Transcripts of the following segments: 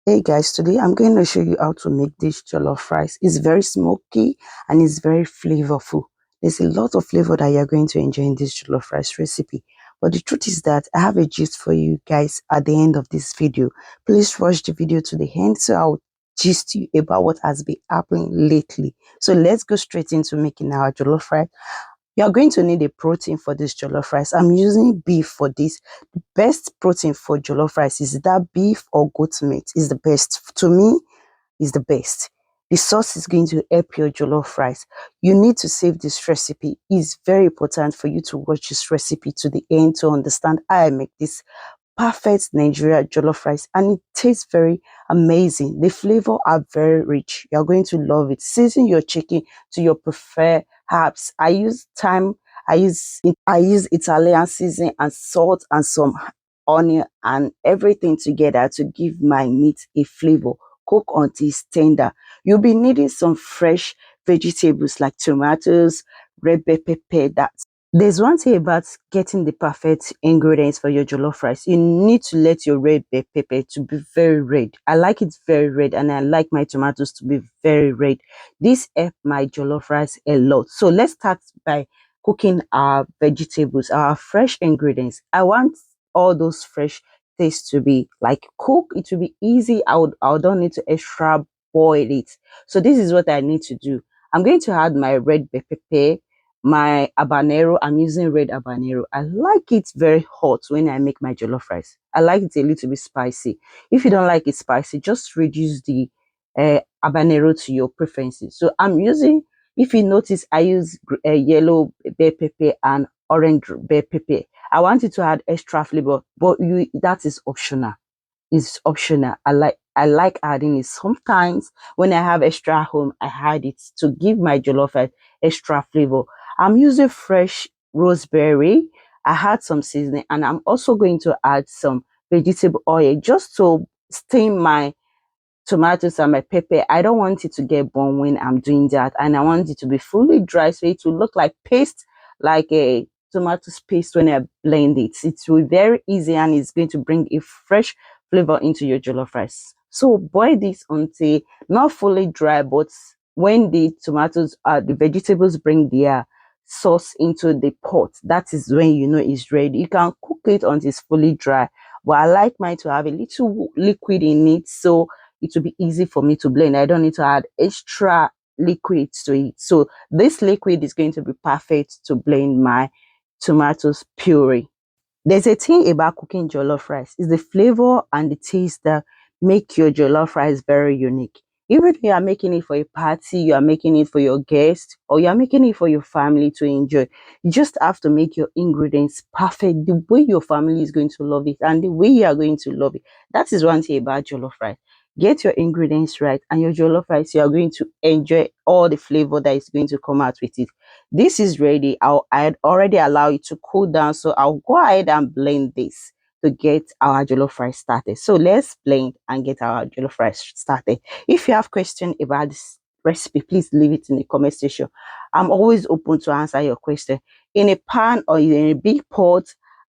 Hey guys, today I'm going to show you how to make this jollof rice. It's very smoky and it's very flavorful. There's a lot of flavor that you're going to enjoy in this jollof rice recipe. But the truth is that I have a gist for you guys at the end of this video. Please watch the video to the end so I'll gist you about what has been happening lately. So let's go straight into making our jollof rice. You're going to need a protein for this jollof rice. I'm using beef for this. The best protein for jollof rice is that beef or goat meat is the best. To me, is the best. The sauce is going to help your jollof rice. You need to save this recipe. It's very important for you to watch this recipe to the end to understand how I make this perfect Nigeria jollof rice, and it tastes very amazing. The flavor are very rich. You're going to love it. Season your chicken to your preferred herbs. I use thyme, I use Italian seasoning and salt and some onion and everything together to give my meat a flavor. Cook until it's tender. You'll be needing some fresh vegetables like tomatoes, red bell pepper, that there's one thing about getting the perfect ingredients for your jollof rice. You need to let your red bell pepper to be very red. I like it very red and I like my tomatoes to be very red. This helps my jollof rice a lot. So let's start by cooking our vegetables, our fresh ingredients. I want all those fresh things to be like cook. It will be easy. I don't need to extra boil it. So this is what I need to do. I'm going to add my red bell pepper, my habanero. I'm using red habanero. I like it very hot when I make my jollof rice. I like it a little bit spicy. If you don't like it spicy, just reduce the habanero to your preferences. So I'm using, if you notice, I use yellow bell pepper and orange bell pepper. I want it to add extra flavor, but that is optional. It's optional. I like adding it. Sometimes when I have extra at home, I add it to give my jollof rice extra flavor. I'm using fresh rosemary. I had some seasoning, and I'm also going to add some vegetable oil just to steam my tomatoes and my pepper. I don't want it to get burnt when I'm doing that, and I want it to be fully dry so it will look like paste, like a tomato paste when I blend it. It will be very easy and it's going to bring a fresh flavor into your jollof rice. So boil this until not fully dry, but when the tomatoes, the vegetables bring their sauce into the pot, that is when you know it's ready. You can cook it until it's fully dry, but I like mine to have a little liquid in it so it will be easy for me to blend. I don't need to add extra liquid to it. So this liquid is going to be perfect to blend my tomatoes puree. There's a thing about cooking jollof rice. It's the flavor and the taste that make your jollof rice very unique. Even if you are making it for a party, you are making it for your guests, or you are making it for your family to enjoy, you just have to make your ingredients perfect the way your family is going to love it and the way you are going to love it. That is one thing about jollof rice. Get your ingredients right, and your jollof rice, you are going to enjoy all the flavor that is going to come out with it. This is ready. I'd already allow it to cool down, so I'll go ahead and blend this to get our jollof rice started. So let's blend and get our jollof rice started. If you have questions about this recipe, please leave it in the comment section. I'm always open to answer your question. In a pan or in a big pot,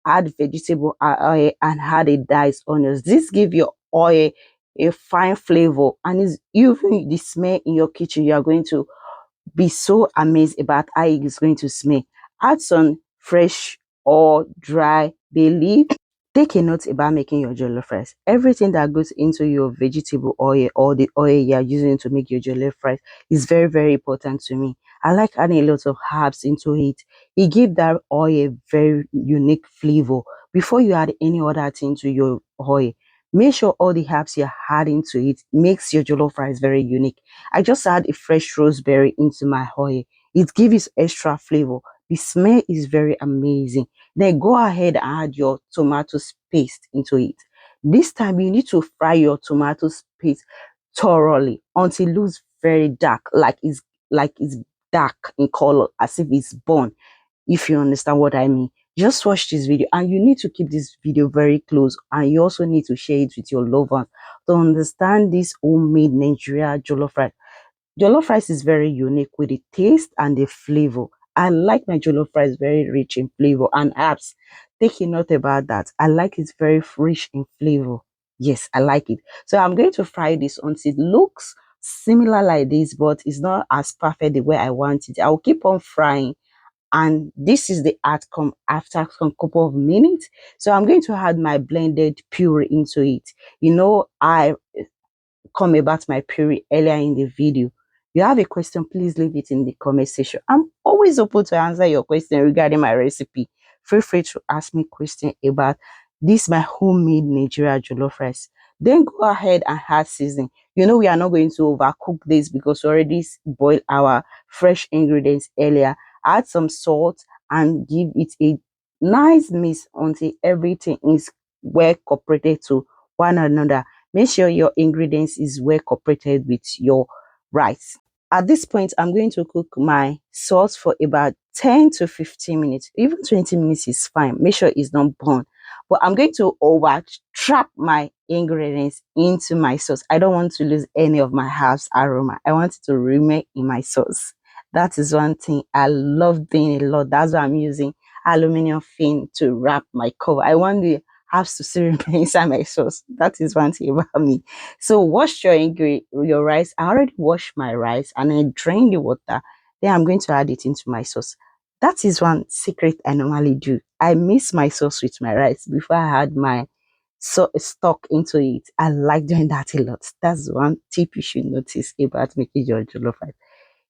add vegetable oil and add a diced onions. This give your oil a fine flavor, and is even the smell in your kitchen. You are going to be so amazed about how it's going to smell. Add some fresh or dry bay leaf. Take a note about making your jollof rice. Everything that goes into your vegetable oil or the oil you are using to make your jollof rice is very, very important to me. I like adding a lot of herbs into it. It gives that oil a very unique flavor. Before you add any other thing to your oil, make sure all the herbs you're adding to it makes your jollof rice very unique. I just add a fresh rosemary into my oil. It gives extra flavor. The smell is very amazing. Then go ahead and add your tomato paste into it. This time you need to fry your tomato paste thoroughly until it looks very dark, like it's dark in color, as if it's burnt. If you understand what I mean, just watch this video, and you need to keep this video very close, and you also need to share it with your loved ones to understand this homemade Nigeria jollof rice. Jollof rice is very unique with the taste and the flavor. I like my jollof rice very rich in flavor and herbs. Take a note about that. I like it very rich in flavor. Yes, I like it. So I'm going to fry this until it looks similar like this, but it's not as perfect the way I want it. I'll keep on frying, and this is the outcome after some couple of minutes. So I'm going to add my blended puree into it. I come about my puree earlier in the video. You have a question, please leave it in the comment section. I'm always open to answer your question regarding my recipe. Feel free to ask me question about this my homemade Nigerian jollof rice. Then go ahead and add seasoning. We are not going to overcook this because we already boiled our fresh ingredients earlier. Add some salt and give it a nice mix until everything is well cooperated to one another. Make sure your ingredients is well cooperated with your rice. At this point, I'm going to cook my sauce for about 10 to 15 minutes. Even 20 minutes is fine. Make sure it's not burnt. But I'm going to over trap my ingredients into my sauce. I don't want to lose any of my herbs aroma. I want it to remain in my sauce. That is one thing I love doing a lot. That's why I'm using aluminum film to wrap my cover. I want the herbs to still remain inside my sauce. That is one thing about me. So wash your rice. I already washed my rice and I drain the water. Then I'm going to add it into my sauce. That is one secret I normally do. I mix my sauce with my rice before I add my stock into it. I like doing that a lot. That's one tip you should notice about making your jollof rice.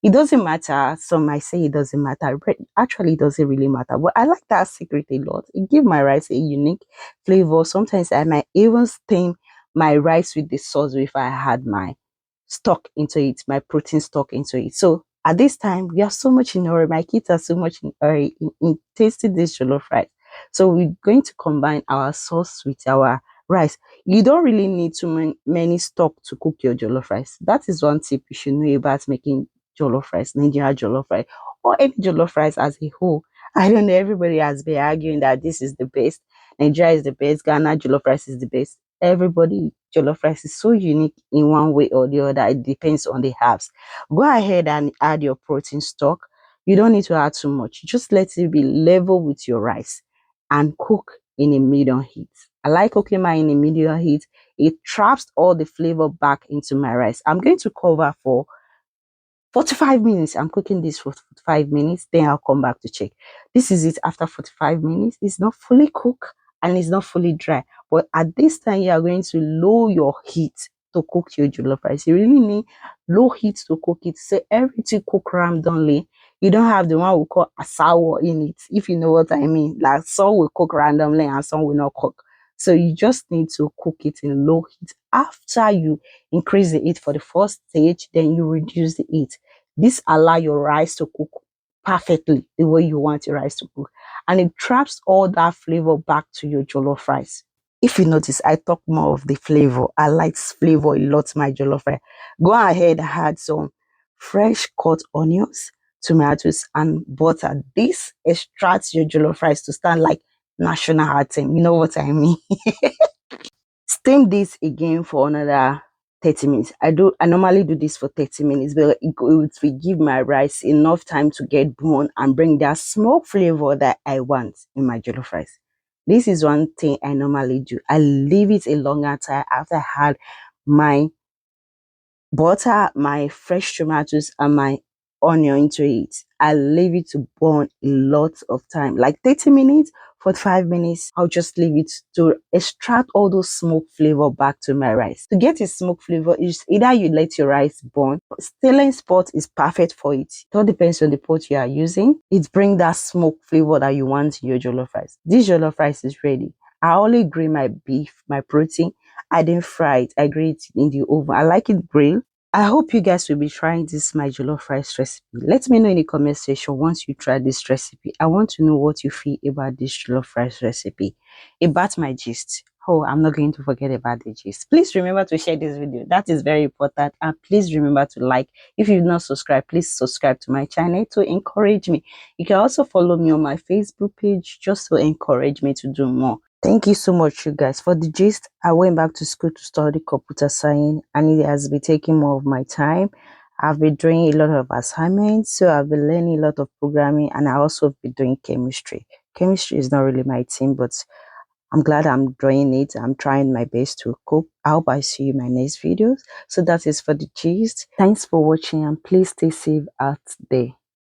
It doesn't matter. Some might say it doesn't matter, but actually it doesn't really matter. But I like that secret a lot. It gives my rice a unique flavor. Sometimes I might even steam my rice with the sauce if I had my stock into it, my protein stock into it. So at this time, we are so much in hurry. My kids are so much in hurry in tasting this jollof rice. So we're going to combine our sauce with our rice. You don't really need too many stock to cook your jollof rice. That is one tip you should know about making jollof rice, Nigerian jollof rice, or any jollof rice as a whole. I don't know, everybody has been arguing that this is the best, Nigeria is the best, Ghana jollof rice is the best. Everybody jollof rice is so unique in one way or the other. It depends on the herbs. Go ahead and add your protein stock. You don't need to add too much. Just let it be level with your rice and cook in a medium heat. I like cooking mine in a medium heat. It traps all the flavor back into my rice. I'm going to cover for 45 minutes. I'm cooking this for 45 minutes. Then I'll come back to check. This is it after 45 minutes. It's not fully cooked and it's not fully dry. But at this time, you are going to lower your heat to cook your jollof rice. You really need low heat to cook it. So everything cook randomly. You don't have the one we call a sour in it, if you know what I mean. Like some will cook randomly and some will not cook. So you just need to cook it in low heat. After you increase the heat for the first stage, then you reduce the heat. This allow your rice to cook perfectly the way you want your rice to cook, and it traps all that flavor back to your jollof rice. If you notice, I talk more of the flavor. I like flavor a lot, my jollof rice. Go ahead and add some fresh cut onions, tomatoes, and butter. This extracts your jollof rice to stand like national anthem. You know what I mean? Steam this again for another 30 minutes. I normally do this for 30 minutes, but it will give my rice enough time to get born and bring that smoke flavor that I want in my jollof rice. This is one thing I normally do. I leave it a longer time after I had my butter, my fresh tomatoes, and my onion into it. I leave it to burn a lot of time, like 30 minutes, 45 minutes. I'll just leave it to extract all those smoke flavor back to my rice. To get a smoke flavor, is either you let your rice burn. Stainless pot is perfect for it. It all depends on the pot you are using. It brings that smoke flavor that you want in your jollof rice. This jollof rice is ready. I only grill my beef, my protein. I didn't fry it. I grill it in the oven. I like it grilled. I hope you guys will be trying this my jollof rice recipe. Let me know in the comment section once you try this recipe. I want to know what you feel about this jollof rice recipe. About my gist. Oh, I'm not going to forget about the gist. Please remember to share this video. That is very important. And please remember to like. If you've not subscribed, please subscribe to my channel to encourage me. You can also follow me on my Facebook page just to encourage me to do more. Thank you so much, you guys. For the gist, I went back to school to study computer science, and it has been taking more of my time. I've been doing a lot of assignments, so I've been learning a lot of programming, and I also been doing chemistry. Chemistry is not really my thing, but I'm glad I'm doing it. I'm trying my best to cook. I hope I see you in my next videos. So that is for the gist. Thanks for watching and please stay safe out there.